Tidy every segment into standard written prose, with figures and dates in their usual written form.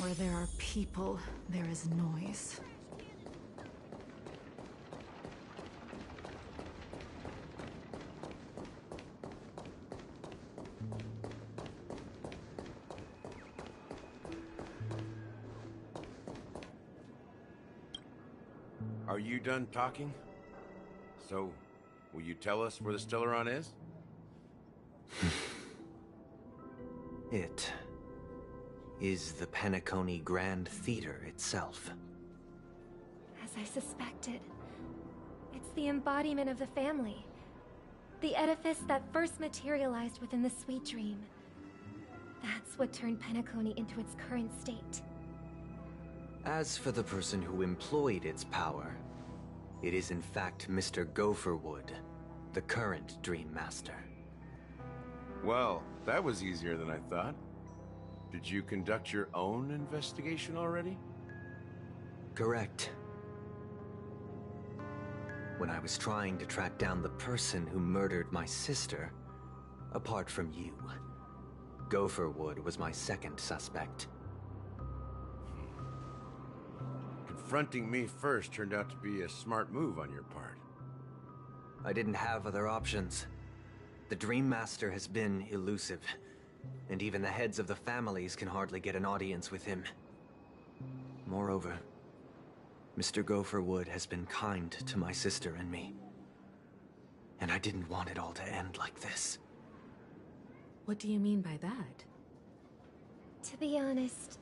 Where there are people, there is noise. Are you done talking? So, will you tell us where the Stellaron is? It is the Penacony Grand Theater itself. As I suspected, it's the embodiment of the family. The edifice that first materialized within the Sweet Dream. That's what turned Penacony into its current state. As for the person who employed its power, it is in fact Mr. Gopherwood, the current Dream Master. Well, that was easier than I thought. Did you conduct your own investigation already? Correct. When I was trying to track down the person who murdered my sister, apart from you, Gopherwood was my second suspect. Confronting me first turned out to be a smart move on your part. I didn't have other options. The Dream Master has been elusive, and even the heads of the families can hardly get an audience with him. Moreover, Mr. Gopherwood has been kind to my sister and me. And I didn't want it all to end like this. What do you mean by that? To be honest,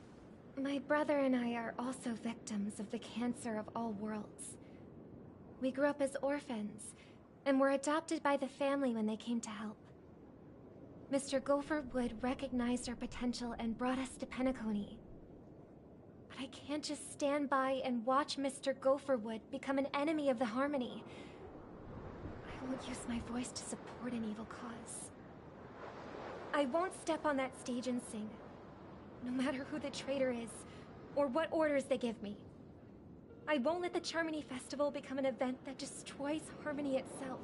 my brother and I are also victims of the cancer of all worlds. We grew up as orphans, and were adopted by the family when they came to help. Mr. Gopherwood recognized our potential and brought us to Penacony. But I can't just stand by and watch Mr. Gopherwood become an enemy of the Harmony. I won't use my voice to support an evil cause. I won't step on that stage and sing, no matter who the traitor is, or what orders they give me. I won't let the Charmony Festival become an event that destroys Harmony itself.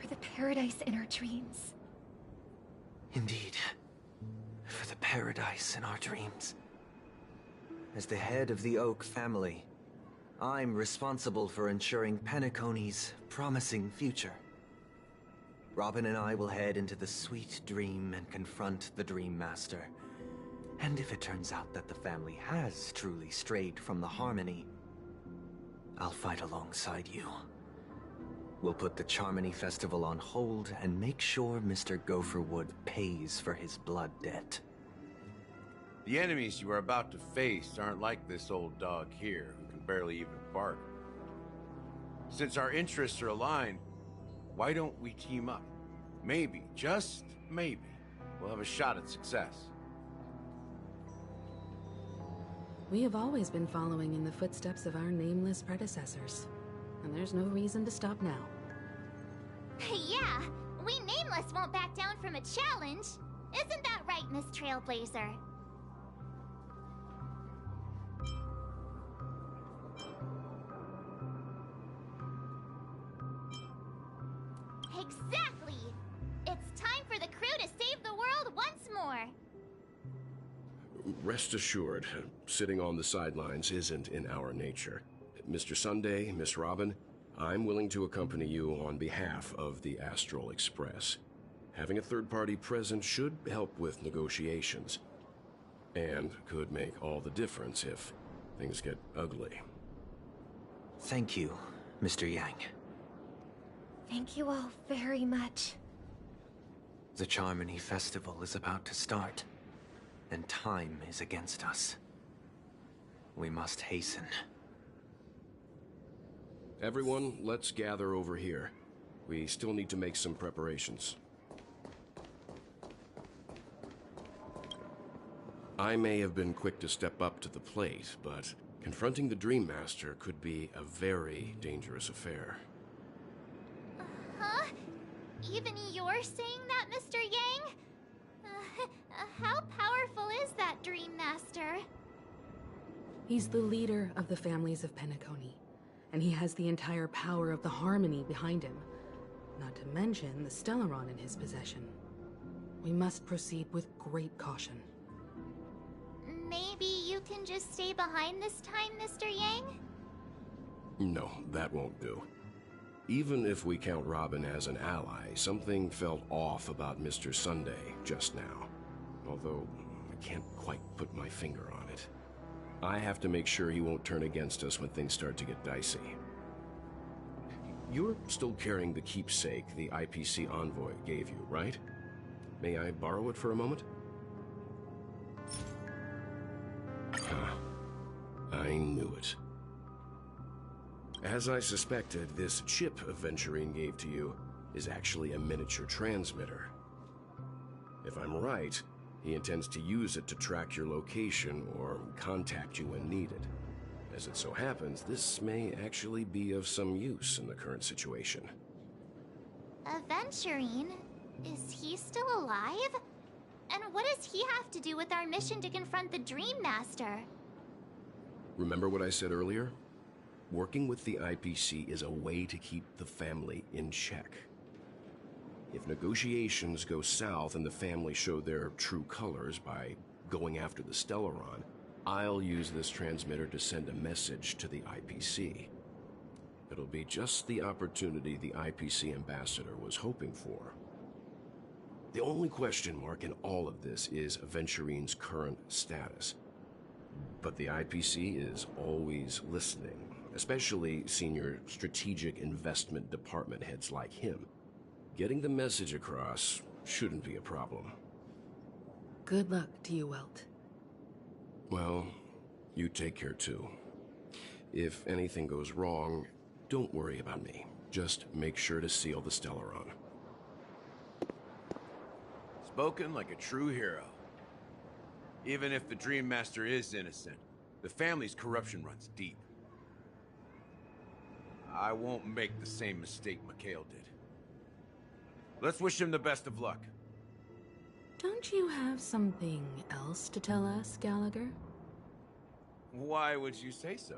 For the paradise in our dreams. Indeed. For the paradise in our dreams. As the head of the Oak family, I'm responsible for ensuring Penacony's promising future. Robin and I will head into the Sweet Dream and confront the Dream Master. And if it turns out that the family has truly strayed from the Harmony, I'll fight alongside you. We'll put the Charmony Festival on hold and make sure Mr. Gopherwood pays for his blood debt. The enemies you are about to face aren't like this old dog here, who can barely even bark. Since our interests are aligned, why don't we team up? Maybe, just maybe, we'll have a shot at success. We have always been following in the footsteps of our nameless predecessors, and there's no reason to stop now. Yeah, we Nameless won't back down from a challenge. Isn't that right, Miss Trailblazer? Exactly! It's time for the crew to save the world once more! Rest assured, sitting on the sidelines isn't in our nature. Mr. Sunday, Miss Robin, I'm willing to accompany you on behalf of the Astral Express. Having a third party present should help with negotiations, and could make all the difference if things get ugly. Thank you, Mr. Yang. Thank you all very much. The Charmony Festival is about to start, and time is against us. We must hasten. Everyone, let's gather over here. We still need to make some preparations. I may have been quick to step up to the plate, but confronting the Dream Master could be a very dangerous affair. Huh? Even you're saying that, Mr. Yang? How powerful is that Dream Master? He's the leader of the families of Penacony, and he has the entire power of the Harmony behind him, not to mention the Stellaron in his possession. We must proceed with great caution. can just stay behind this time, Mr. Yang? No, that won't do. Even if we count Robin as an ally, something felt off about Mr. Sunday just now. Although, I can't quite put my finger on it. I have to make sure he won't turn against us when things start to get dicey. You're still carrying the keepsake the IPC envoy gave you, right? May I borrow it for a moment? Huh. I knew it. As I suspected, this chip Aventurine gave to you is actually a miniature transmitter. If I'm right, he intends to use it to track your location or contact you when needed. As it so happens, this may actually be of some use in the current situation. Aventurine? Is he still alive? And what does he have to do with our mission to confront the Dream Master? Remember what I said earlier? Working with the IPC is a way to keep the family in check. If negotiations go south and the family show their true colors by going after the Stellaron, I'll use this transmitter to send a message to the IPC. It'll be just the opportunity the IPC ambassador was hoping for. The only question mark in all of this is Aventurine's current status. But the IPC is always listening, especially senior strategic investment department heads like him. Getting the message across shouldn't be a problem. Good luck to you, Welt. Well, you take care too. If anything goes wrong, don't worry about me. Just make sure to seal the Stellaron. Spoken like a true hero. Even if the Dream Master is innocent, the family's corruption runs deep. I won't make the same mistake Mikhail did. Let's wish him the best of luck. Don't you have something else to tell us, Gallagher? Why would you say so?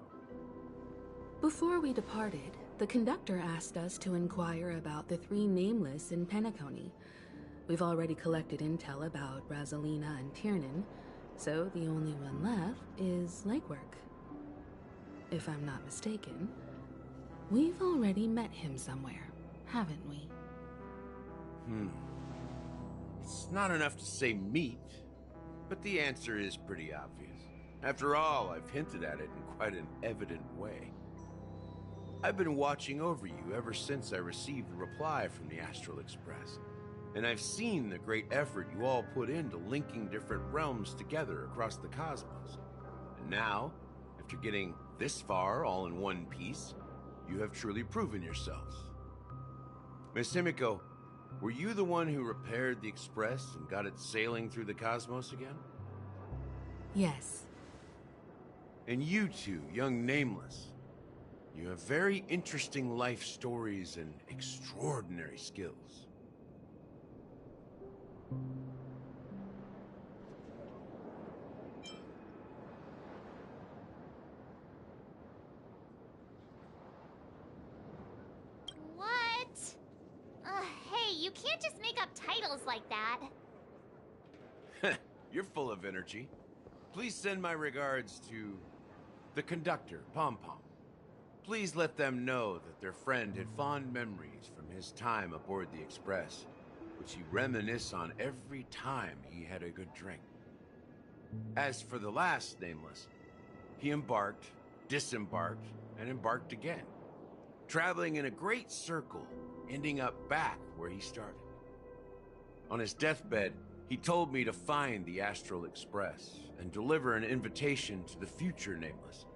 Before we departed, the conductor asked us to inquire about the three nameless in Penacony. We've already collected intel about Rosalina and Tiernan, so the only one left is legwork. If I'm not mistaken, we've already met him somewhere, haven't we? It's not enough to say meet, but the answer is pretty obvious. After all, I've hinted at it in quite an evident way. I've been watching over you ever since I received the reply from the Astral Express, and I've seen the great effort you all put into linking different realms together across the cosmos. And now, after getting this far all in one piece, you have truly proven yourselves. Miss Himiko, were you the one who repaired the Express and got it sailing through the cosmos again? Yes. And you two, young Nameless, you have very interesting life stories and extraordinary skills. Hey, you can't just make up titles like that. You're full of energy. Please send my regards to the conductor, Pom Pom. Please let them know that their friend had fond memories from his time aboard the Express, which he reminisced on every time he had a good drink. As for the last Nameless, he embarked, disembarked, and embarked again, traveling in a great circle, ending up back where he started. On his deathbed, he told me to find the Astral Express and deliver an invitation to the future Nameless.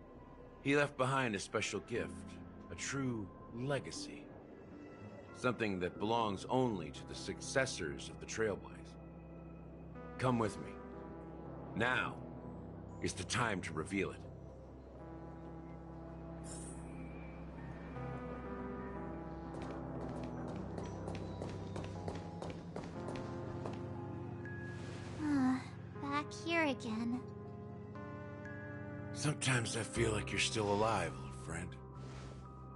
He left behind a special gift, a true legacy. Something that belongs only to the successors of the Trailblaze. Come with me. Now is the time to reveal it. Back here again. Sometimes I feel like you're still alive, little friend.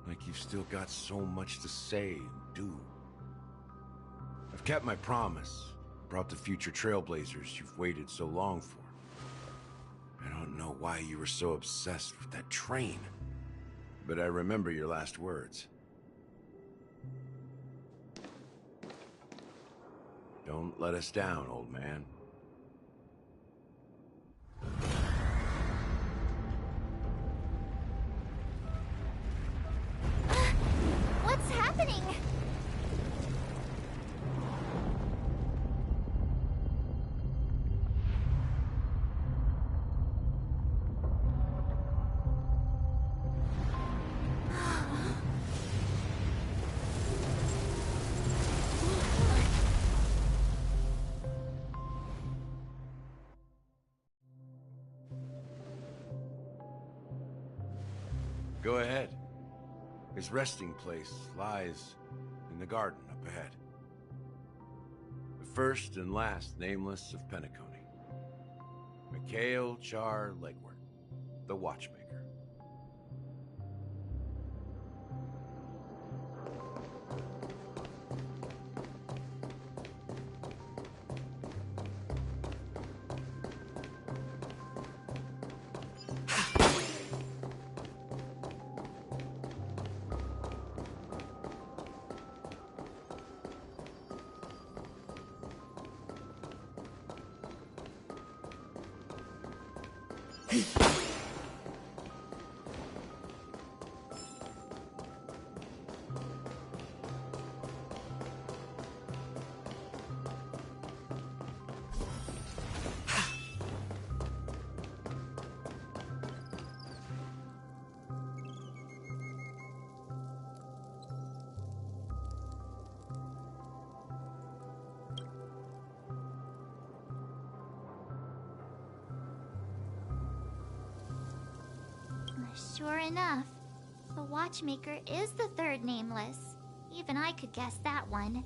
Like you've still got so much to say and do. I've kept my promise, brought the future Trailblazers you've waited so long for. I don't know why you were so obsessed with that train, but I remember your last words. Don't let us down, old man. What's happening? Go ahead. His resting place lies in the garden up ahead. The first and last nameless of Penacony. Mikhail Char Legward, the Watchmaker. Sure enough, the Watchmaker is the third nameless. Even I could guess that one.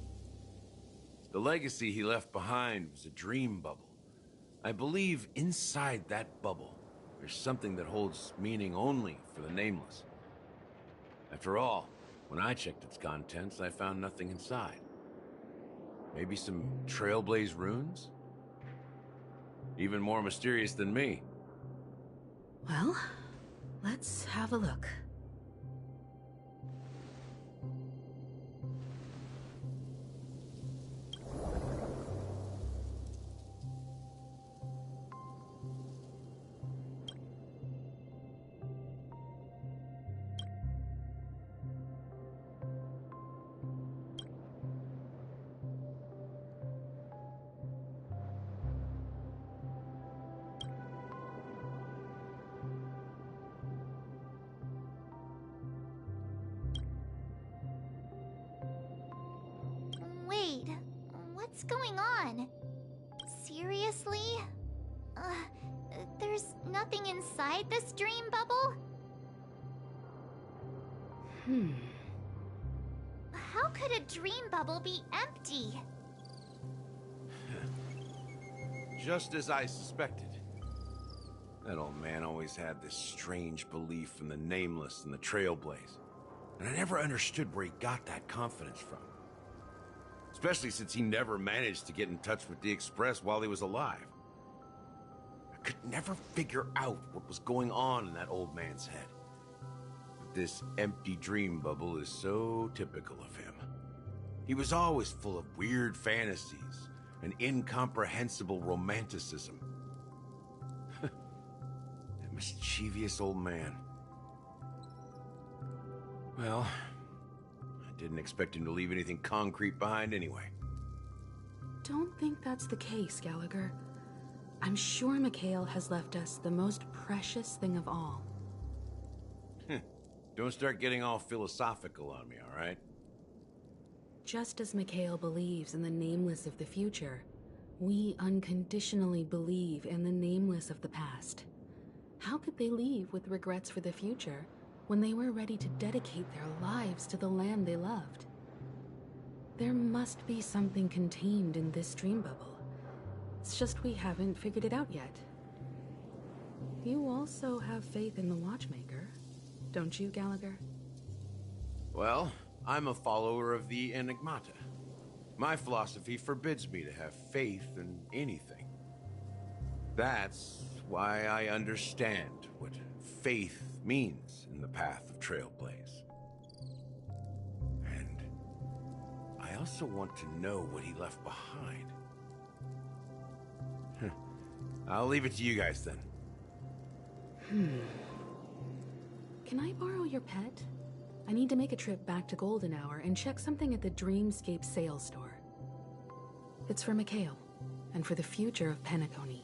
The legacy he left behind was a dream bubble. I believe inside that bubble, there's something that holds meaning only for the nameless. After all, when I checked its contents, I found nothing inside. Maybe some Trailblaze runes? Even more mysterious than me. Well, let's have a look. Wait, what's going on? Seriously? There's nothing inside this dream bubble? How could a dream bubble be empty? Just as I suspected. That old man always had this strange belief in the nameless and the Trailblaze. And I never understood where he got that confidence from. Especially since he never managed to get in touch with the Express while he was alive. I could never figure out what was going on in that old man's head. But this empty dream bubble is so typical of him. He was always full of weird fantasies and incomprehensible romanticism. That mischievous old man. Well, I didn't expect him to leave anything concrete behind anyway. Don't think that's the case, Gallagher. I'm sure Mikhail has left us the most precious thing of all. Don't start getting all philosophical on me, all right? Just as Mikhail believes in the nameless of the future, we unconditionally believe in the nameless of the past. How could they leave with regrets for the future when they were ready to dedicate their lives to the land they loved? There must be something contained in this dream bubble. It's just we haven't figured it out yet. You also have faith in the Watchmaker, don't you, Gallagher? Well, I'm a follower of the Enigmata. My philosophy forbids me to have faith in anything. That's why I understand what faith means in the path of Trailblaze. And I also want to know what he left behind. I'll leave it to you guys then. Can I borrow your pet? I need to make a trip back to Golden Hour and check something at the Dreamscape sales store. It's for Mikhail, and for the future of Penacony.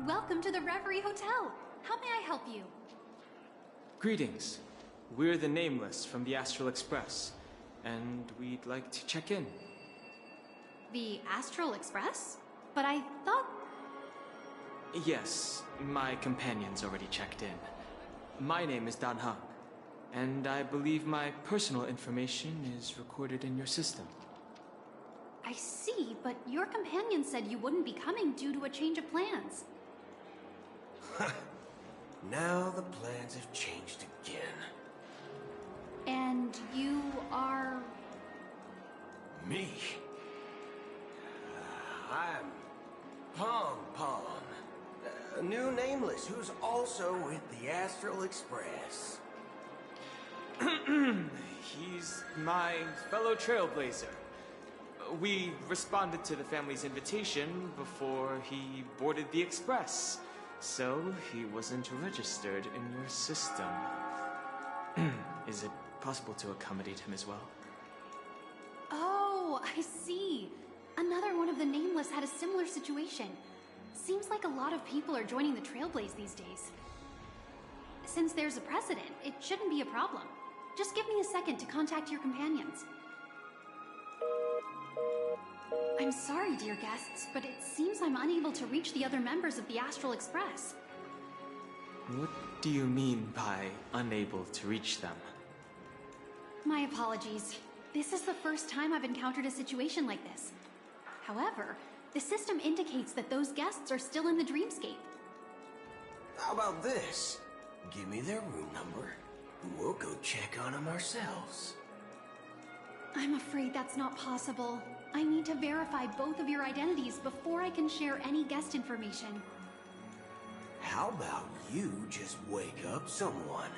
Welcome to the Reverie Hotel. How may I help you? Greetings. We're the Nameless from the Astral Express, and we'd like to check in. The Astral Express? But I thought... Yes, my companion's already checked in. My name is Dan Hung, and I believe my personal information is recorded in your system. I see, but your companion said you wouldn't be coming due to a change of plans. Now the plans have changed again. And you are... Me? I'm Pong Pong, a new Nameless who's also with the Astral Express. He's my fellow trailblazer. We responded to the family's invitation before he boarded the express, so he wasn't registered in your system. Is it possible to accommodate him as well? Oh, I see. Another one of the Nameless had a similar situation. Seems like a lot of people are joining the Trailblaze these days. Since there's a precedent, it shouldn't be a problem. Just give me a second to contact your companions. I'm sorry, dear guests, but it seems I'm unable to reach the other members of the Astral Express. What do you mean by unable to reach them? My apologies. This is the first time I've encountered a situation like this. However, the system indicates that those guests are still in the Dreamscape. How about this? Give me their room number, and we'll go check on them ourselves. I'm afraid that's not possible. I need to verify both of your identities before I can share any guest information. How about you just wake up someone?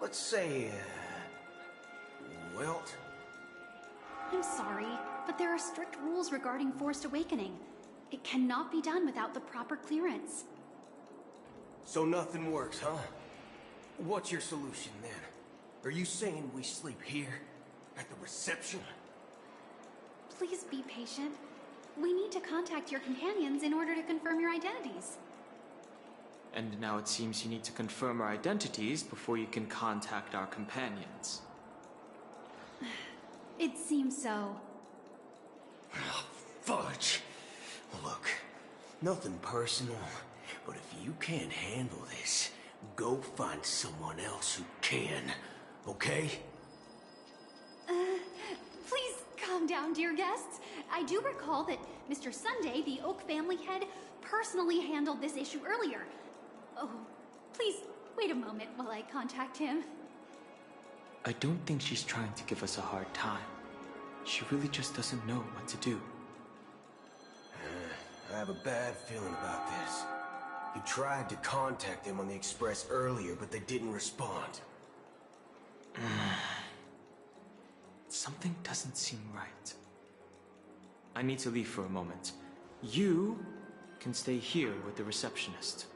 Let's say, Wilt? I'm sorry, but there are strict rules regarding forced awakening. It cannot be done without the proper clearance. So nothing works, huh? What's your solution then? Are you saying we sleep here? At the reception? Please be patient. We need to contact your companions in order to confirm your identities. And now it seems you need to confirm our identities before you can contact our companions. It seems so. Oh, fudge! Look, nothing personal, but if you can't handle this, go find someone else who can, okay? Please calm down, dear guests. I do recall that Mr. Sunday, the Oak family head, personally handled this issue earlier. Oh, please wait a moment while I contact him. I don't think she's trying to give us a hard time. She really just doesn't know what to do. I have a bad feeling about this. You tried to contact them on the Express earlier, but they didn't respond. Something doesn't seem right. I need to leave for a moment. You can stay here with the receptionist.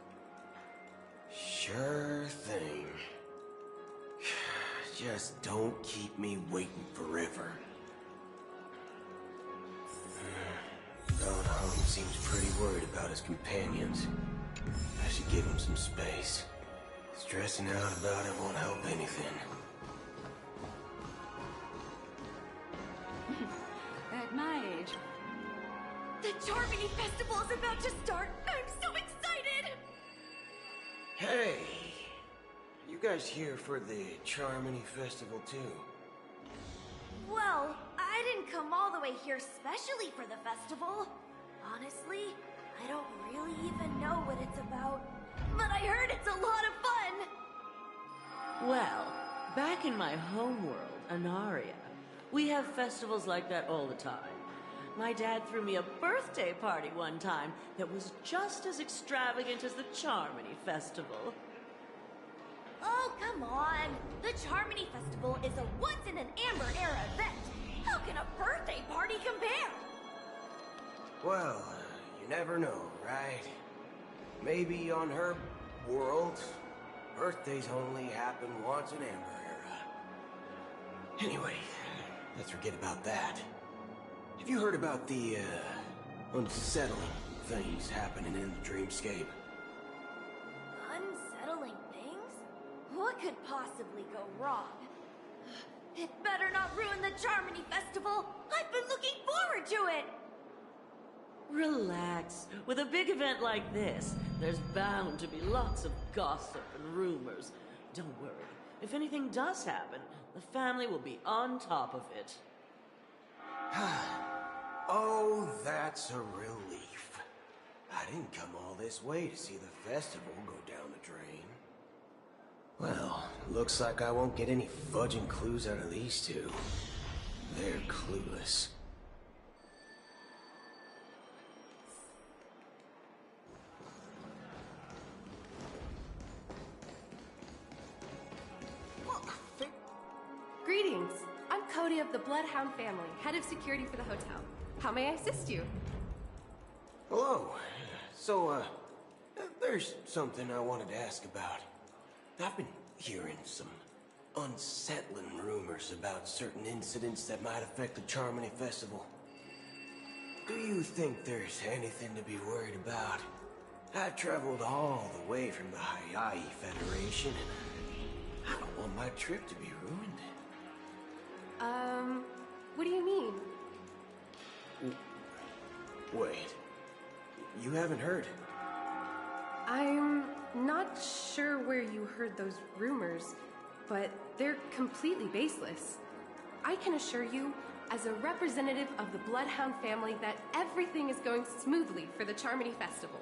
Sure thing. Just don't keep me waiting forever. Don Hung seems pretty worried about his companions. I should give him some space. Stressing out about it won't help anything. At my age. The Charmony Festival is about to start! I'm so excited! Hey! You guys here for the Charmony Festival too? Well, I didn't come all the way here specially for the festival. Honestly, I don't really even know what it's about. But I heard it's a lot of fun! Well, back in my homeworld, Anaria, we have festivals like that all the time. My dad threw me a birthday party one time that was just as extravagant as the Charmony Festival. Oh, come on! The Charmony Festival is a once-in-an-Amber Era event! How can a birthday party compare? Well, you never know, right? Maybe on her world, birthdays only happen once in Amber Era. Anyway, let's forget about that. Have you heard about the, unsettling things happening in the dreamscape? Unsettling things? What could possibly go wrong? It better not ruin the Charmony Festival! I've been looking forward to it! Relax. With a big event like this, there's bound to be lots of gossip and rumors. Don't worry. If anything does happen, the family will be on top of it. Oh, that's a relief. I didn't come all this way to see the festival go down the drain. Well, looks like I won't get any fudging clues out of these two. They're clueless. Greetings. I'm Cody of the Bloodhound family, head of security for the hotel. How may I assist you? Hello. So, there's something I wanted to ask about. I've been hearing some unsettling rumors about certain incidents that might affect the Charmony Festival. Do you think there's anything to be worried about? I've traveled all the way from the Hayaii Federation, and I don't want my trip to be ruined. What do you mean? Wait. You haven't heard? I'm not sure where you heard those rumors, but they're completely baseless. I can assure you, as a representative of the Bloodhound family, that everything is going smoothly for the Charmony Festival.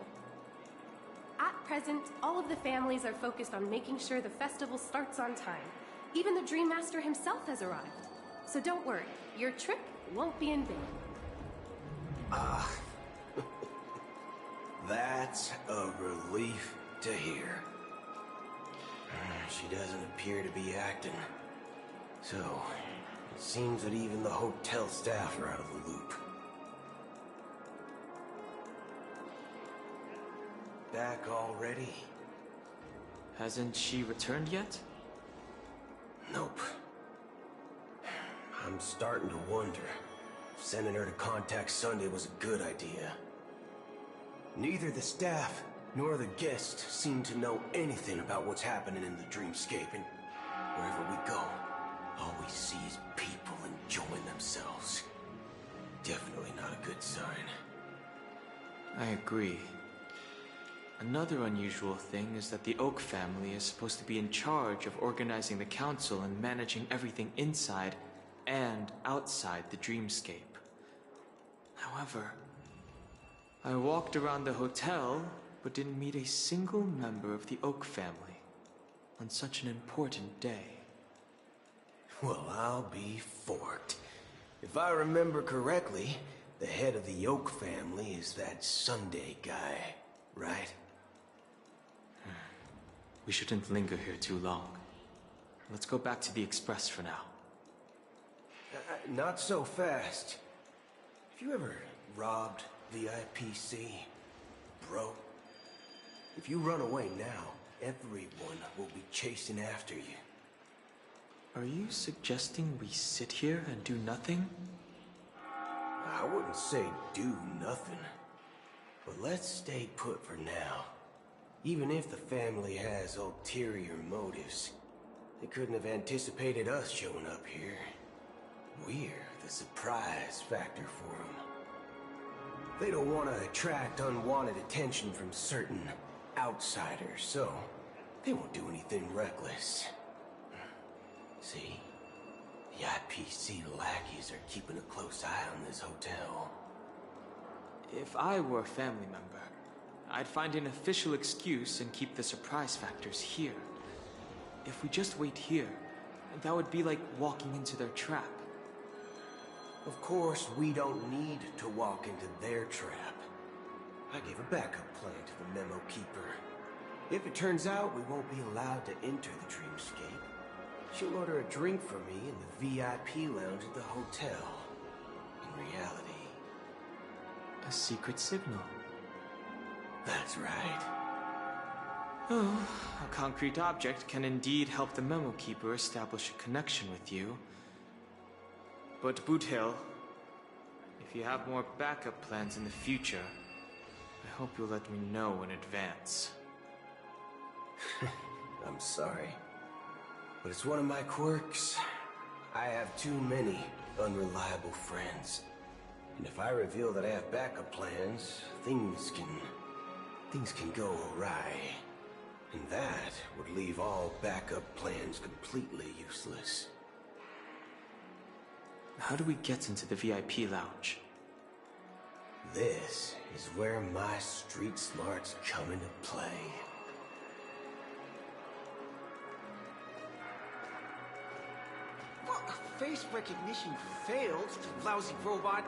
At present, all of the families are focused on making sure the festival starts on time. Even the Dream Master himself has arrived. So don't worry, your trip won't be in vain. That's a relief to hear. She doesn't appear to be acting. So, it seems that even the hotel staff are out of the loop. Back already? Hasn't she returned yet? Nope. I'm starting to wonder if sending her to contact Sunday was a good idea. Neither the staff nor the guests seem to know anything about what's happening in the dreamscape, and wherever we go, all we see is people enjoying themselves. Definitely not a good sign. I agree. Another unusual thing is that the Oak family is supposed to be in charge of organizing the council and managing everything inside and outside the dreamscape. However, I walked around the hotel, but didn't meet a single member of the Oak family on such an important day. Well, I'll be forked. If I remember correctly, the head of the Oak family is that Sunday guy, right? We shouldn't linger here too long. Let's go back to the Express for now. Not so fast. Have you ever robbed the IPC, bro? If you run away now, everyone will be chasing after you. Are you suggesting we sit here and do nothing? I wouldn't say do nothing. But let's stay put for now. Even if the family has ulterior motives, they couldn't have anticipated us showing up here. We're the surprise factor for them. They don't want to attract unwanted attention from certain outsiders, so they won't do anything reckless. See? The IPC lackeys are keeping a close eye on this hotel. If I were a family member, I'd find an official excuse and keep the surprise factors here. If we just wait here, that would be like walking into their trap. Of course, we don't need to walk into their trap. I gave a backup plan to the Memo Keeper. If it turns out we won't be allowed to enter the dreamscape, she'll order a drink for me in the VIP lounge at the hotel. In reality... A secret signal. That's right. Oh, a concrete object can indeed help the Memo Keeper establish a connection with you. But Boot Hill, if you have more backup plans in the future, I hope you'll let me know in advance. I'm sorry, but it's one of my quirks. I have too many unreliable friends. And if I reveal that I have backup plans, things can go awry. And that would leave all backup plans completely useless. How do we get into the VIP lounge? This is where my street smarts come into play. Well, face recognition failed, lousy robot.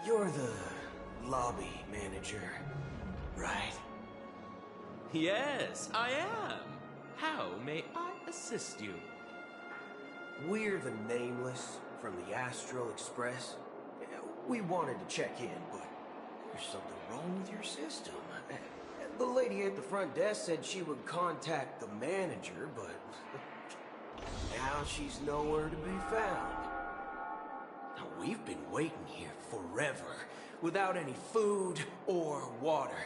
You're the lobby manager, right? Yes, I am. How may I assist you? We're the Nameless from the Astral Express. We wanted to check in, but there's something wrong with your system. The lady at the front desk said she would contact the manager, but now she's nowhere to be found. Now, we've been waiting here forever, without any food or water.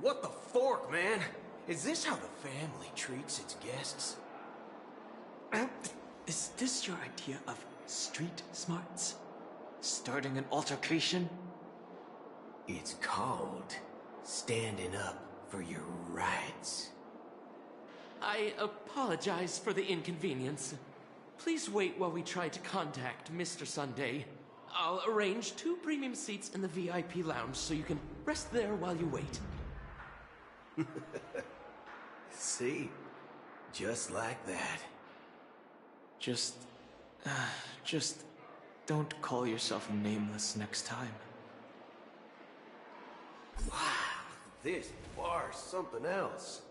What the fork, man? Is this how the family treats its guests? Is this your idea of street smarts? Starting an altercation? It's called standing up for your rights. I apologize for the inconvenience. Please wait while we try to contact Mr. Sunday. I'll arrange 2 premium seats in the VIP lounge so you can rest there while you wait. See? Just like that. Just don't call yourself Nameless next time. Wow, this bar's something else.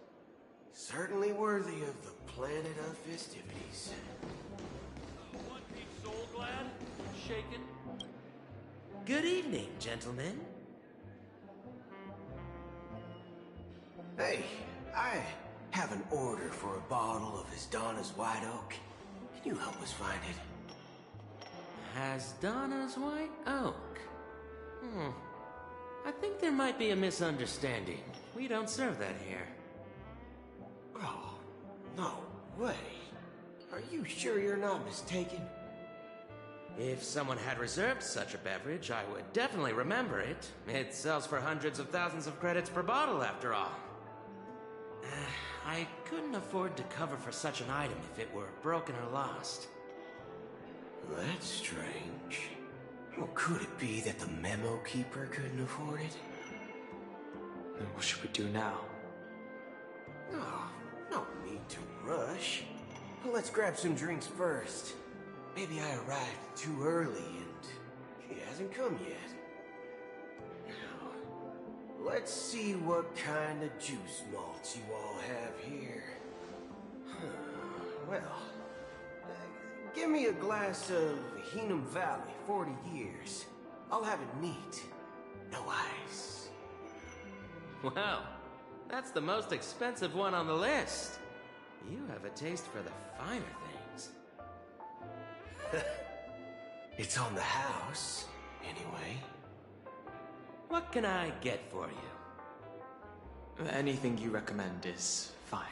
Certainly worthy of the planet of festivities. One Piece Soul Glad? Shaken? Good evening, gentlemen. Hey, I have an order for a bottle of Hasdana's White Oak. Can you help us find it? Hasdana's White Oak? I think there might be a misunderstanding. We don't serve that here. Oh, no way. Are you sure you're not mistaken? If someone had reserved such a beverage, I would definitely remember it. It sells for hundreds of thousands of credits per bottle, after all. I couldn't afford to cover for such an item if it were broken or lost. That's strange. Well, could it be that the memo keeper couldn't afford it? Then what should we do now? Oh, no need to rush. Let's grab some drinks first. Maybe I arrived too early and he hasn't come yet. Now, let's see what kind of juice malts you all have here. Well, give me a glass of Hinam Valley, 40 years. I'll have it neat. No ice. Wow, that's the most expensive one on the list. You have a taste for the finer things. It's on the house, anyway. What can I get for you? Anything you recommend is fine.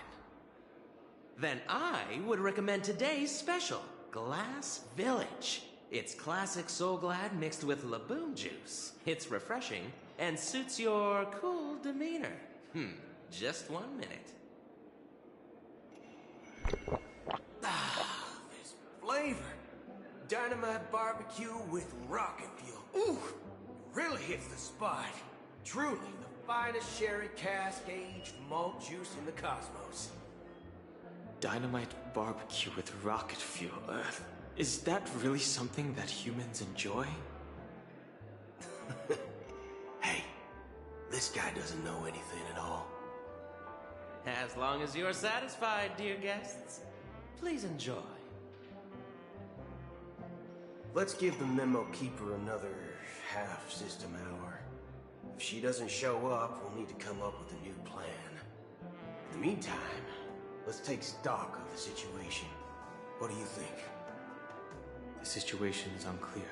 Then I would recommend today's special, Glass Village. It's classic Soul Glad mixed with Laboon juice. It's refreshing and suits your cool demeanor. Just 1 minute. This flavor. Dynamite barbecue with rocket fuel. Ooh, really hits the spot. Truly the finest sherry cask-aged malt juice in the cosmos. Dynamite barbecue with rocket fuel. Is that really something that humans enjoy? Hey, this guy doesn't know anything at all. As long as you're satisfied, dear guests, please enjoy. Let's give the memo keeper another half system hour. If she doesn't show up, we'll need to come up with a new plan. In the meantime, let's take stock of the situation. What do you think? The situation is unclear.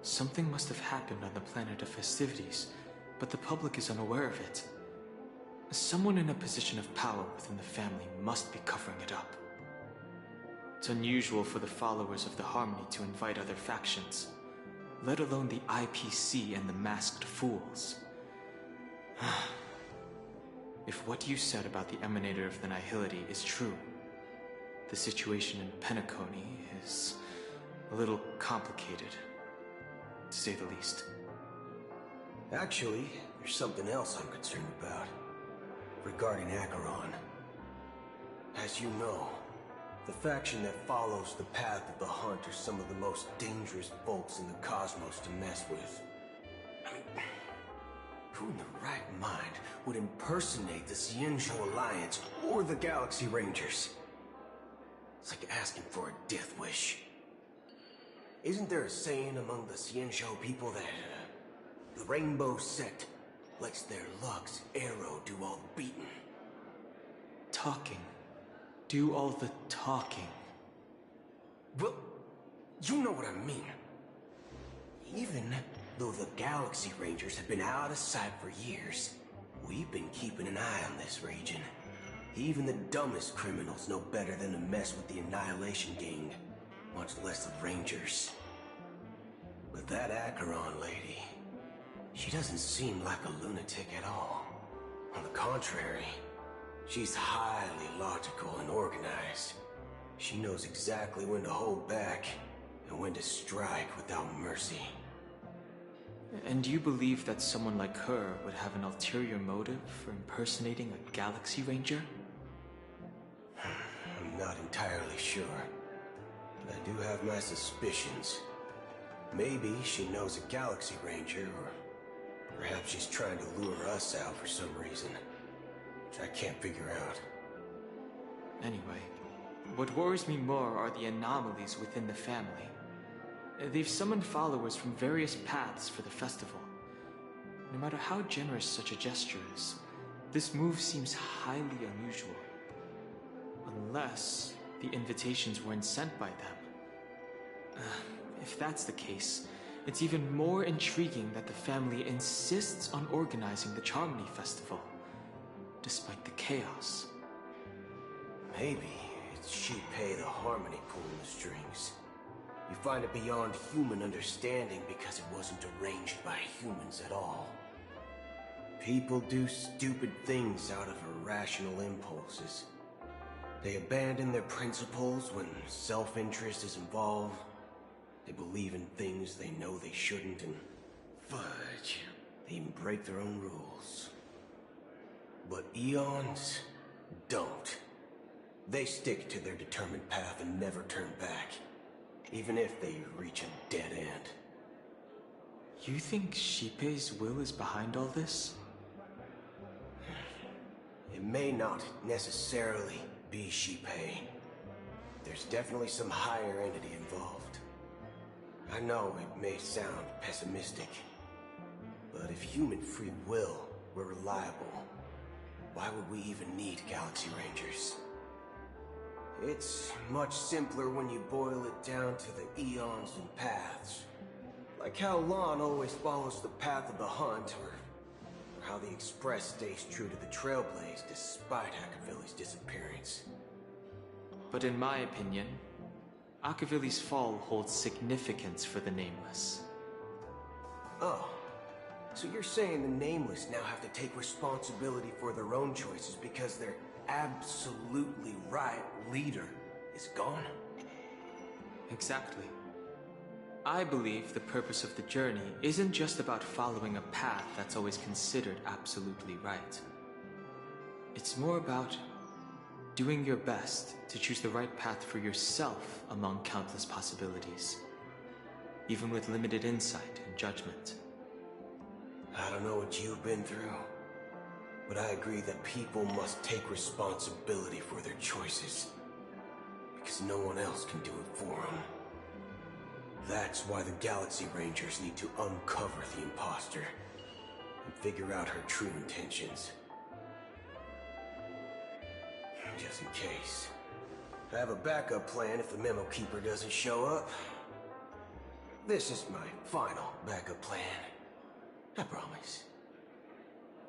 Something must have happened on the planet of festivities, but the public is unaware of it. Someone in a position of power within the family must be covering it up. It's unusual for the followers of the Harmony to invite other factions, let alone the IPC and the Masked Fools. If what you said about the Emanator of the Nihility is true, the situation in Penacony is a little complicated, to say the least. Actually, there's something else I'm concerned about. Regarding Acheron. As you know, the faction that follows the path of the Hunt are some of the most dangerous folks in the cosmos to mess with. Who in the right mind would impersonate the Xianzhou Alliance or the Galaxy Rangers? It's like asking for a death wish. Isn't there a saying among the Xianzhou people that the Rainbow Sect lets their Lux arrow do all the beating? Talking. Do all the talking. Well, you know what I mean. Even though the Galaxy Rangers have been out of sight for years, we've been keeping an eye on this region. Even the dumbest criminals know better than to mess with the Annihilation Gang, much less the Rangers. But that Acheron lady, she doesn't seem like a lunatic at all. On the contrary, she's highly logical and organized. She knows exactly when to hold back and when to strike without mercy. And you believe that someone like her would have an ulterior motive for impersonating a Galaxy Ranger? I'm not entirely sure, but I do have my suspicions. Maybe she knows a Galaxy Ranger, or perhaps she's trying to lure us out for some reason, which I can't figure out. Anyway, what worries me more are the anomalies within the family. They've summoned followers from various paths for the festival. No matter how generous such a gesture is, this move seems highly unusual. Unless the invitations weren't sent by them. If that's the case, it's even more intriguing that the family insists on organizing the Charmony Festival, despite the chaos. Maybe it's Shipei the Harmony pulling the strings. You find it beyond human understanding because it wasn't arranged by humans at all. People do stupid things out of irrational impulses. They abandon their principles when self-interest is involved. They believe in things they know they shouldn't, and fudge, they even break their own rules. But Eons don't. They stick to their determined path and never turn back, even if they reach a dead end. You think Shipei's will is behind all this? It may not necessarily be Shipei. There's definitely some higher entity involved. I know it may sound pessimistic, but if human free will were reliable, why would we even need Galaxy Rangers? It's much simpler when you boil it down to the eons and paths. Like how Lon always follows the path of the hunt, or how the Express stays true to the Trailblaze despite Akavili's disappearance. But in my opinion, Akavili's fall holds significance for the Nameless. Oh, so you're saying the Nameless now have to take responsibility for their own choices because their absolutely right leader is gone? Exactly. I believe the purpose of the journey isn't just about following a path that's always considered absolutely right. It's more about doing your best to choose the right path for yourself among countless possibilities, even with limited insight and judgment. I don't know what you've been through, but I agree that people must take responsibility for their choices, because no one else can do it for them. That's why the Galaxy Rangers need to uncover the imposter and figure out her true intentions. Just in case. I have a backup plan if the Memo Keeper doesn't show up. This is my final backup plan. I promise.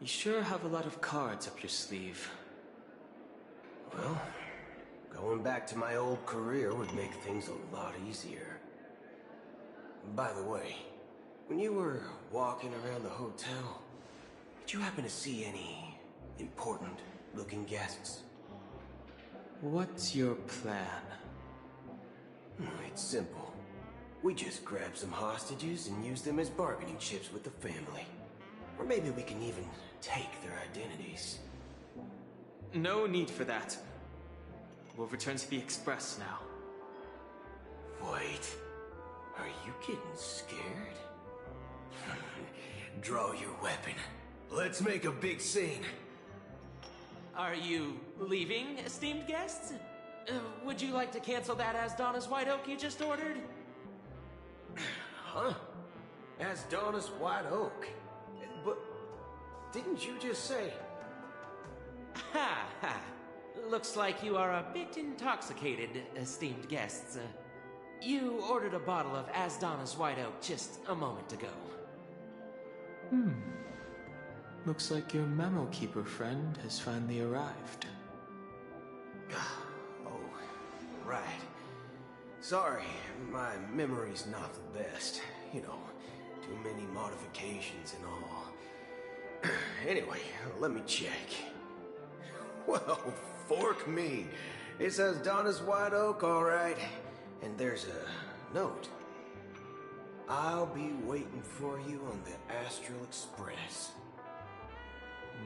You sure have a lot of cards up your sleeve. Well, going back to my old career would make things a lot easier. By the way, when you were walking around the hotel, did you happen to see any important-looking guests? What's your plan? It's simple. We just grab some hostages and use them as bargaining chips with the family. Or maybe we can even take their identities. No need for that. We'll return to the Express now. Wait. Are you getting scared? Draw your weapon. Let's make a big scene. Are you leaving, esteemed guests? Would you like to cancel that Asdonis White Oak you just ordered? Huh? Asdonis White Oak? But didn't you just say... Ha ha. Looks like you are a bit intoxicated, esteemed guests. You ordered a bottle of Asdonis White Oak just a moment ago. Looks like your Memo Keeper friend has finally arrived. Oh, right. Sorry, my memory's not the best. You know, too many modifications and all. Anyway, let me check. Well, fork me. It says Donna's White Oak, all right. And there's a note. I'll be waiting for you on the Astral Express.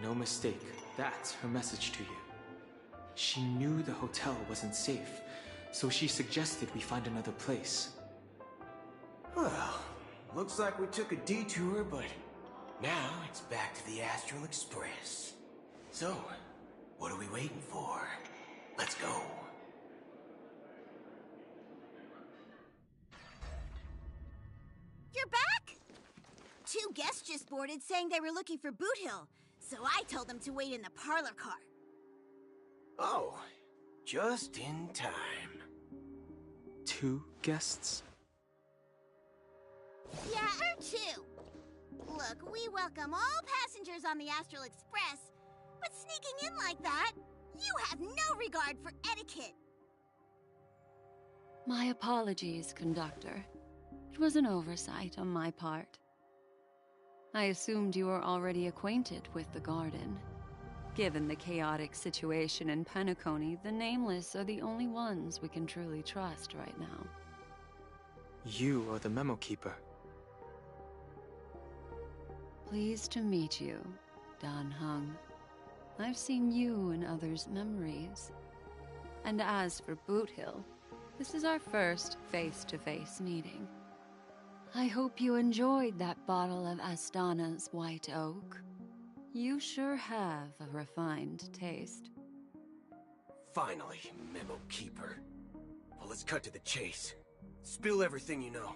No mistake, that's her message to you. She knew the hotel wasn't safe, so she suggested we find another place. Well, looks like we took a detour, but now it's back to the Astral Express. So, what are we waiting for? Let's go. You're back? Two guests just boarded saying they were looking for Boot Hill, so I told them to wait in the parlor car. Oh, just in time. 2 guests? Yeah, or 2. Look, we welcome all passengers on the Astral Express, but sneaking in like that, you have no regard for etiquette. My apologies, conductor. It was an oversight on my part. I assumed you were already acquainted with the garden. Given the chaotic situation in Penacony, the Nameless are the only ones we can truly trust right now. You are the Memo Keeper. Pleased to meet you, Dan Hung. I've seen you in others' memories. And as for Boot Hill, this is our first face-to-face meeting. I hope you enjoyed that bottle of Astana's White Oak. You sure have a refined taste. Finally, Memo Keeper. Well, let's cut to the chase. Spill everything you know.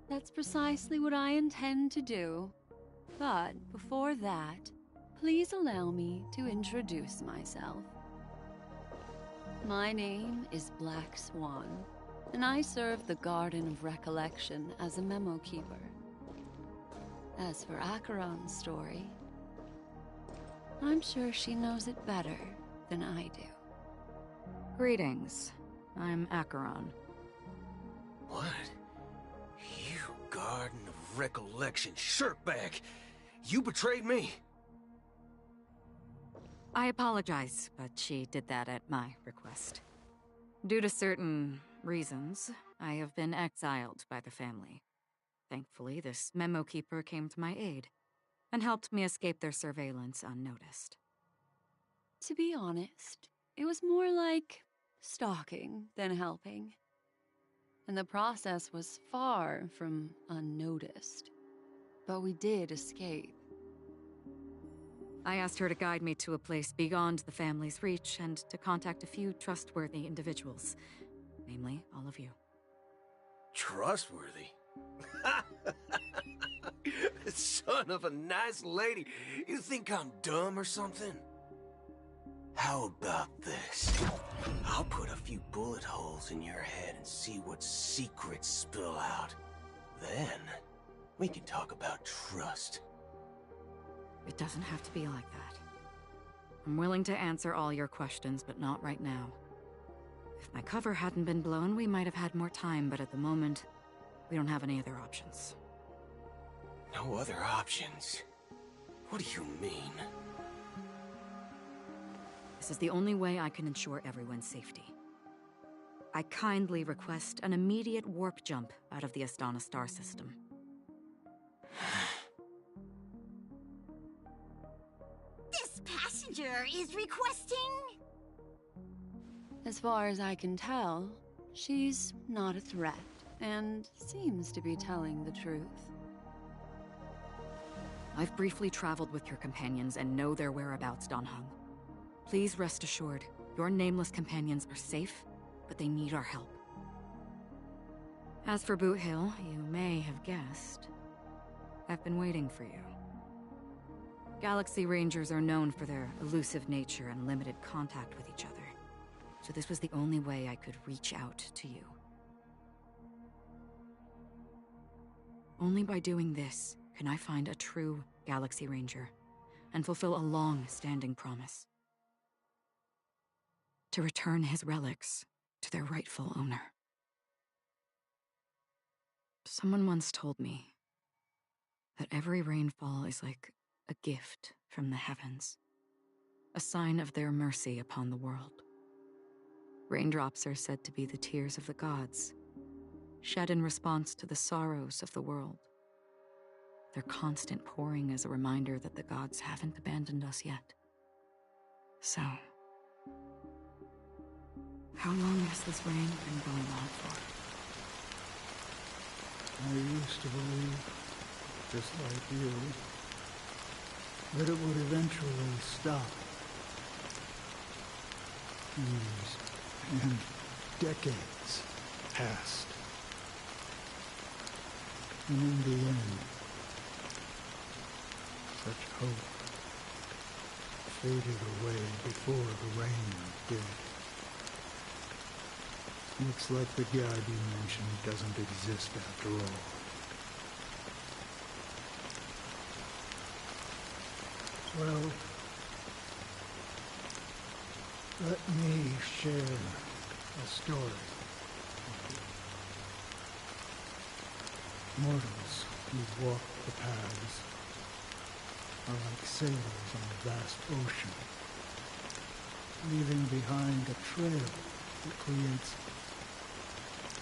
That's precisely what I intend to do. But before that, please allow me to introduce myself. My name is Black Swan, and I serve the Garden of Recollection as a Memo Keeper. As for Acheron's story, I'm sure she knows it better than I do. Greetings. I'm Acheron. What? You Garden of Recollection shirtbag! You betrayed me! I apologize, but she did that at my request. Due to certain reasons, I have been exiled by the family. Thankfully, this Memo Keeper came to my aid and helped me escape their surveillance unnoticed. To be honest, it was more like stalking than helping. And the process was far from unnoticed. But we did escape. I asked her to guide me to a place beyond the family's reach and to contact a few trustworthy individuals. Namely, all of you. Trustworthy? Son of a nice lady. You think I'm dumb or something? How about this? I'll put a few bullet holes in your head and see what secrets spill out. Then, we can talk about trust. It doesn't have to be like that. I'm willing to answer all your questions, but not right now. If my cover hadn't been blown, we might have had more time, but at the moment, we don't have any other options. No other options? What do you mean? This is the only way I can ensure everyone's safety. I kindly request an immediate warp jump out of the Astana star system. This passenger is requesting... As far as I can tell, she's not a threat and seems to be telling the truth. I've briefly traveled with your companions and know their whereabouts, Dan Heng. Please rest assured, your nameless companions are safe, but they need our help. As for Boot Hill, you may have guessed, I've been waiting for you. Galaxy Rangers are known for their elusive nature and limited contact with each other, so this was the only way I could reach out to you. Only by doing this can I find a true Galaxy Ranger and fulfill a long-standing promise. To return his relics to their rightful owner. Someone once told me that every rainfall is like a gift from the heavens, a sign of their mercy upon the world. Raindrops are said to be the tears of the gods, shed in response to the sorrows of the world. Their constant pouring is a reminder that the gods haven't abandoned us yet. So, how long has this rain been going on for? I used to believe, just like you, that it would eventually stop. Years and decades passed. And in the end, such hope faded away before the rain did. Looks like the god you mentioned doesn't exist after all. Well, let me share a story with you. Mortals who walk the paths are like sailors on a vast ocean, leaving behind a trail that creates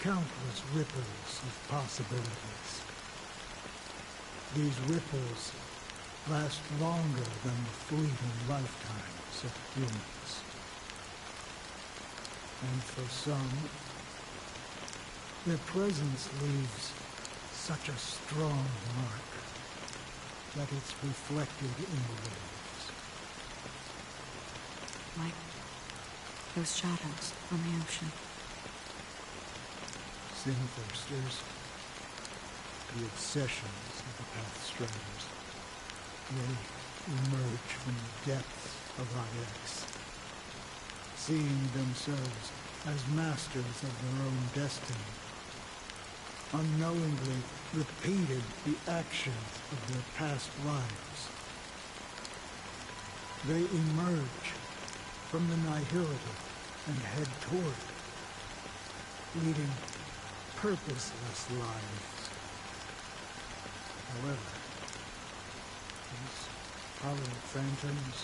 countless ripples of possibilities. These ripples last longer than the fleeting lifetimes of humans. And for some, their presence leaves such a strong mark that it's reflected in the waves. Like those shadows on the ocean. Sin-thirsters, the obsessions of the Pathstriders, they emerge from the depths of IX, seeing themselves as masters of their own destiny, unknowingly repeated the actions of their past lives. They emerge from the nihility and head toward it, leading purposeless lives. However, these hollow phantoms,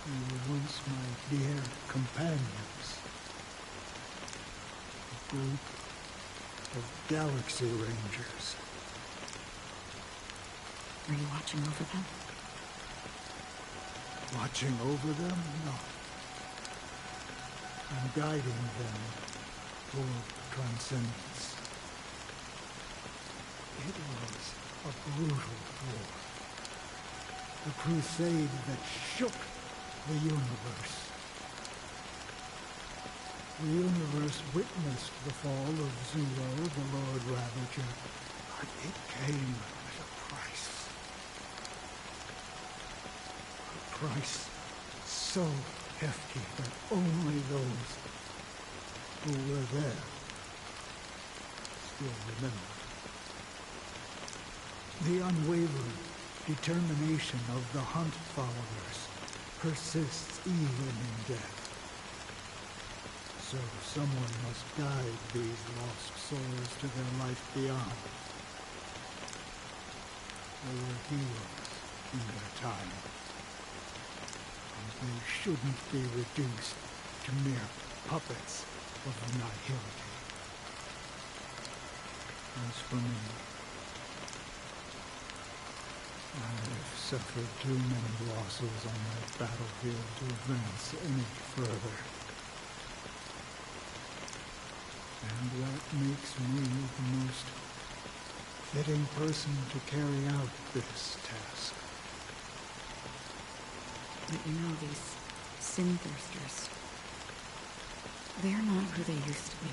they were once my dear companions. A group of Galaxy Rangers. Are you watching over them? Watching over them? No. I'm guiding them toward transcendence. It was a brutal war. A crusade that shook the universe. The universe witnessed the fall of Zero, the Lord Ravager, but it came at a price. A price so hefty that only those who were there still remember. The unwavering determination of the Hunt followers persists even in death. So someone must guide these lost souls to their life beyond. They were heroes in their time. And they shouldn't be reduced to mere puppets of annihility. As for me, I've suffered too many losses on that battlefield to advance any further. And that makes me the most fitting person to carry out this task. But you know, these sin thirsters, they're not who they used to be.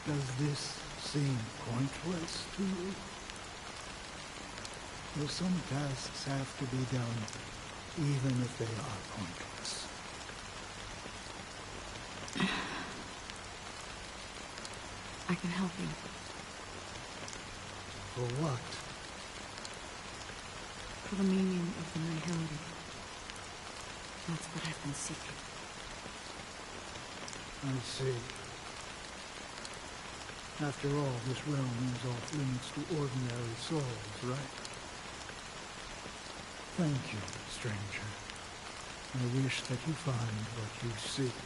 Does this seem pointless to you? Well, some tasks have to be done, even if they are pointless. I can help you. For what? For the meaning of the nihility. That's what I've been seeking. I see. After all, this realm is off limits to ordinary souls, right? Thank you, stranger. I wish that you find what you seek.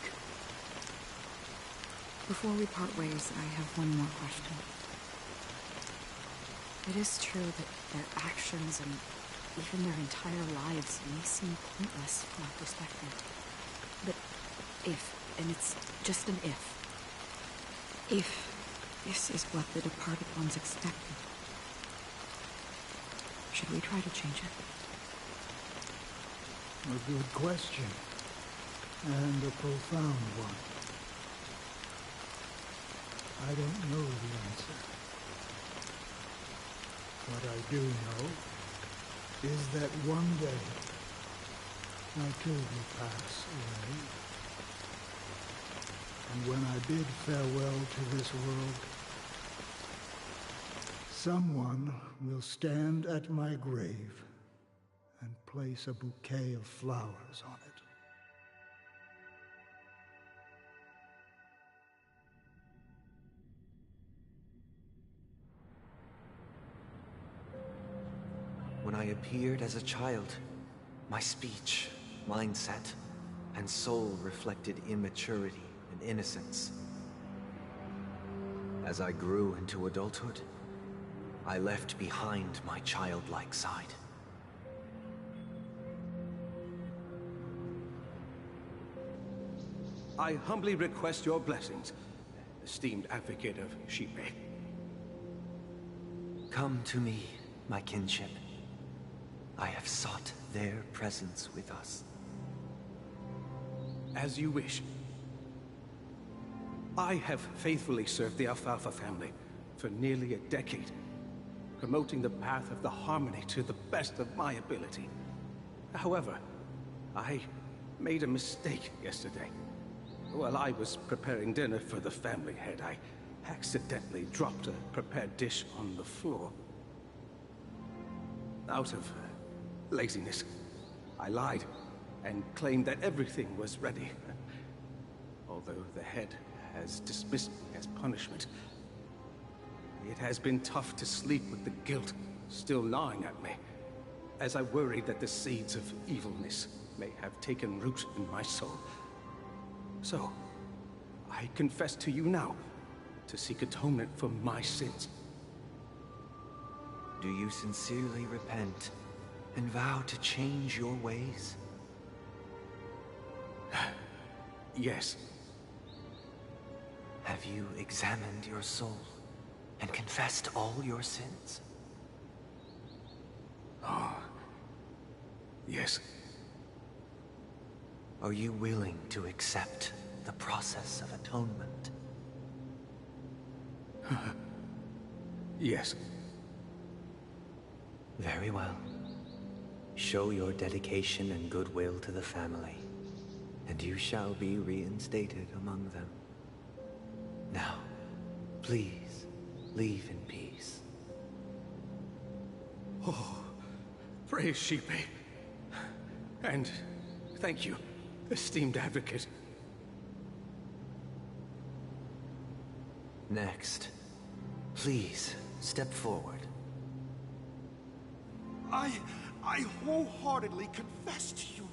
Before we part ways, I have one more question. It is true that their actions and even their entire lives may seem pointless from our perspective. But if, and it's just an if this is what the departed ones expected, should we try to change it? A good question. And a profound one. I don't know the answer. What I do know is that one day I too will pass away. And when I bid farewell to this world, someone will stand at my grave and place a bouquet of flowers on it. When I appeared as a child, my speech, mindset, and soul reflected immaturity and innocence. As I grew into adulthood, I left behind my childlike side. I humbly request your blessings, esteemed advocate of Shipe. Come to me, my kinship. I have sought their presence with us. As you wish. I have faithfully served the Alfalfa family for nearly a decade, promoting the path of the harmony to the best of my ability. However, I made a mistake yesterday. While I was preparing dinner for the family head, I accidentally dropped a prepared dish on the floor. Out of laziness, I lied and claimed that everything was ready. Although the head has dismissed me as punishment, it has been tough to sleep with the guilt still gnawing at me, as I worried that the seeds of evilness may have taken root in my soul. So, I confess to you now, to seek atonement for my sins. Do you sincerely repent and vow to change your ways? Yes. Have you examined your soul and confessed all your sins? Oh, yes. Are you willing to accept the process of atonement? Yes. Very well. Show your dedication and goodwill to the family, and you shall be reinstated among them. Now, please, leave in peace. Oh, praise Shipe. And thank you, esteemed advocate. Next, please step forward. I wholeheartedly confess to you.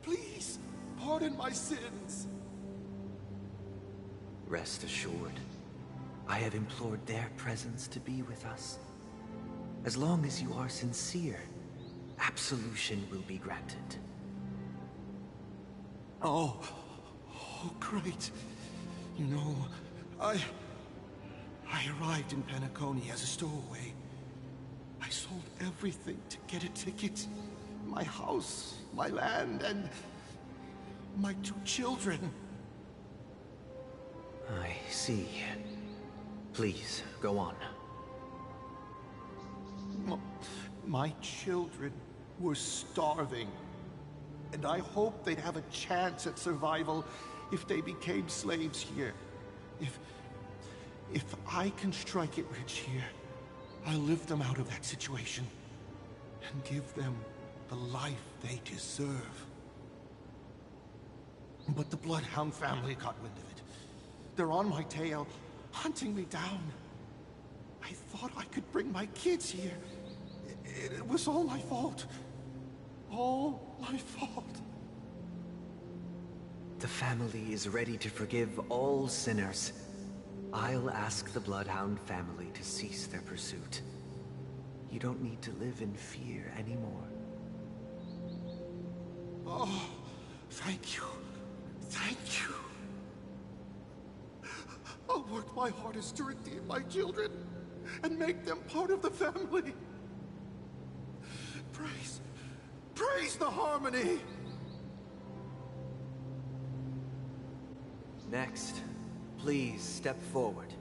Please, pardon my sins. Rest assured, I have implored their presence to be with us. As long as you are sincere, absolution will be granted. Oh, great. You know, I arrived in Penacony as a stowaway. I sold everything to get a ticket. My house, my land, and my 2 children. I see. Please, go on. My children were starving, and I hoped they'd have a chance at survival if they became slaves here. If I can strike it rich here, I'll lift them out of that situation and give them the life they deserve. But the Bloodhound family got wind of it. They're on my tail, hunting me down. I thought I could bring my kids here. It was all my fault. All my fault. The family is ready to forgive all sinners. I'll ask the Bloodhound family to cease their pursuit. You don't need to live in fear anymore. Oh, thank you. Thank you. I'll work my hardest to redeem my children and make them part of the family. Praise the harmony! Next, please step forward.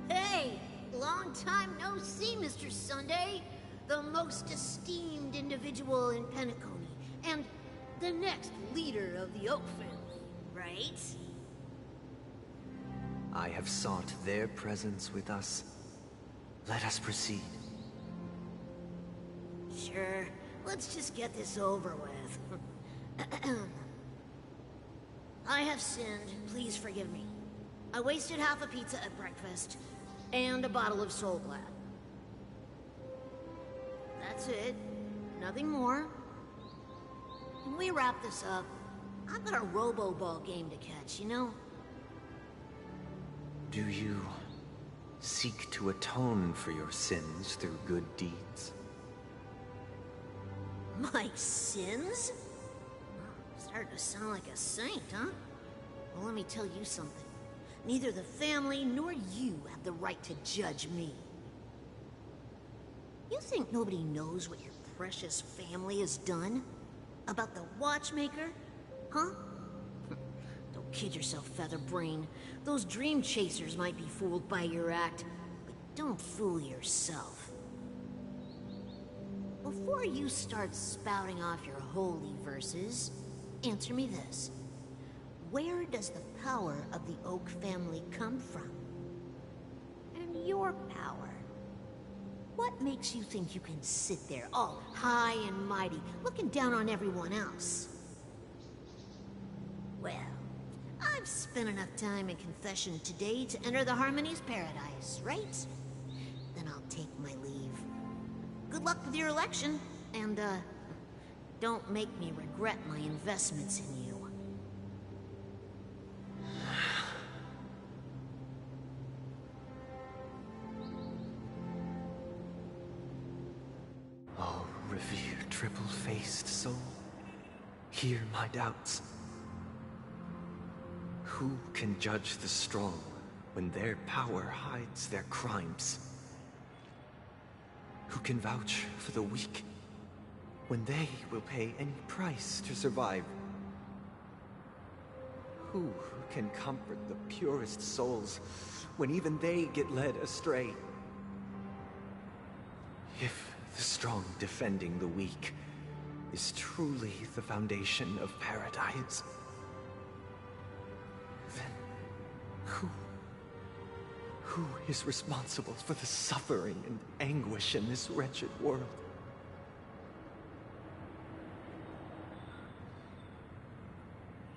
Hey! Long time no see, Mr. Sunday. The most esteemed individual in Penacony, and the next leader of the Oak family, right? I have sought their presence with us. Let us proceed. Sure. Let's just get this over with. I have sinned. Please forgive me. I wasted half a pizza at breakfast, and a bottle of Soul Glad. That's it. Nothing more. When we wrap this up, I've got a robo-ball game to catch, you know? Do you seek to atone for your sins through good deeds? My sins? Starting to sound like a saint, huh? Well, let me tell you something. Neither the family nor you have the right to judge me. You think nobody knows what your precious family has done? About the watchmaker? Huh? Don't kid yourself, Featherbrain. Those dream chasers might be fooled by your act, but don't fool yourself. Before you start spouting off your holy verses, answer me this. Where does the power of the Oak family come from? And your power? What makes you think you can sit there all high and mighty, looking down on everyone else? Well, I've spent enough time in confession today to enter the Harmony's paradise, right? Then I'll take my leave. Good luck with your election, and, don't make me regret my investments in you. Oh, revered triple-faced soul, hear my doubts. Who can judge the strong when their power hides their crimes? Who can vouch for the weak when they will pay any price to survive? Who can comfort the purest souls when even they get led astray? If the strong defending the weak is truly the foundation of paradise, then who is responsible for the suffering and anguish in this wretched world?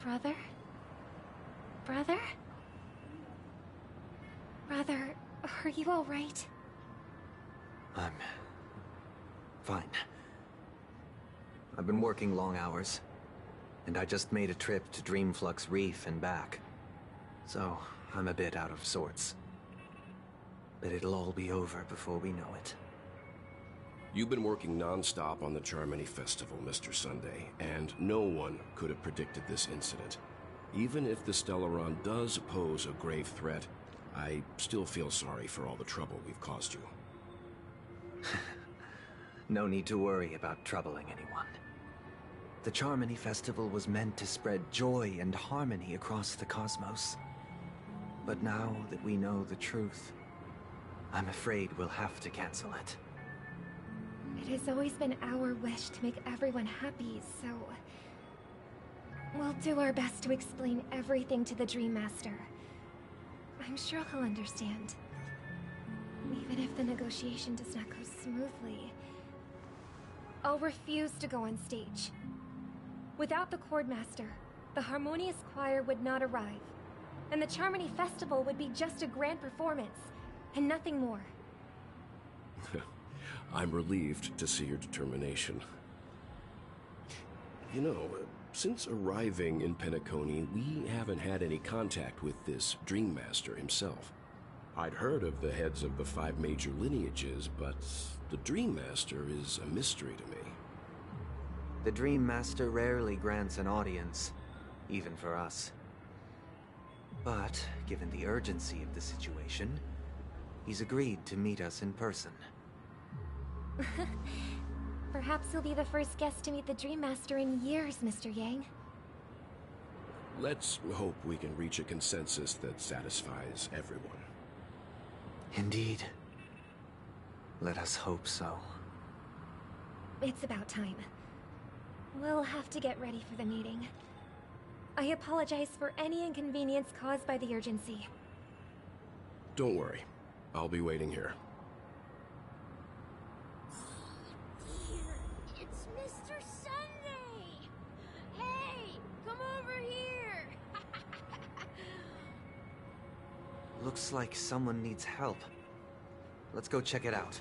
Brother? Brother? Brother, are you all right? I'm fine. I've been working long hours, and I just made a trip to Dreamflux Reef and back. So, I'm a bit out of sorts. But it'll all be over before we know it. You've been working non-stop on the Charmony Festival, Mr. Sunday, and no one could have predicted this incident. Even if the Stellaron does pose a grave threat, I still feel sorry for all the trouble we've caused you. No need to worry about troubling anyone. The Charmony Festival was meant to spread joy and harmony across the cosmos. But now that we know the truth, I'm afraid we'll have to cancel it. It has always been our wish to make everyone happy, so... we'll do our best to explain everything to the Dream Master. I'm sure he'll understand. Even if the negotiation does not go smoothly, I'll refuse to go on stage. Without the Chord Master, the Harmonious Choir would not arrive, and the Charmony Festival would be just a grand performance, and nothing more. I'm relieved to see your determination. You know, since arriving in Penacony, we haven't had any contact with this Dream Master himself. I'd heard of the heads of the 5 major lineages, but the Dream Master is a mystery to me. The Dream Master rarely grants an audience, even for us. But, given the urgency of the situation, he's agreed to meet us in person. Perhaps you'll be the first guest to meet the Dream Master in years, Mr. Yang. Let's hope we can reach a consensus that satisfies everyone. Indeed. Let us hope so. It's about time. We'll have to get ready for the meeting. I apologize for any inconvenience caused by the urgency. Don't worry. I'll be waiting here. It's Mr. Sunday! Hey, come over here! Looks like someone needs help. Let's go check it out.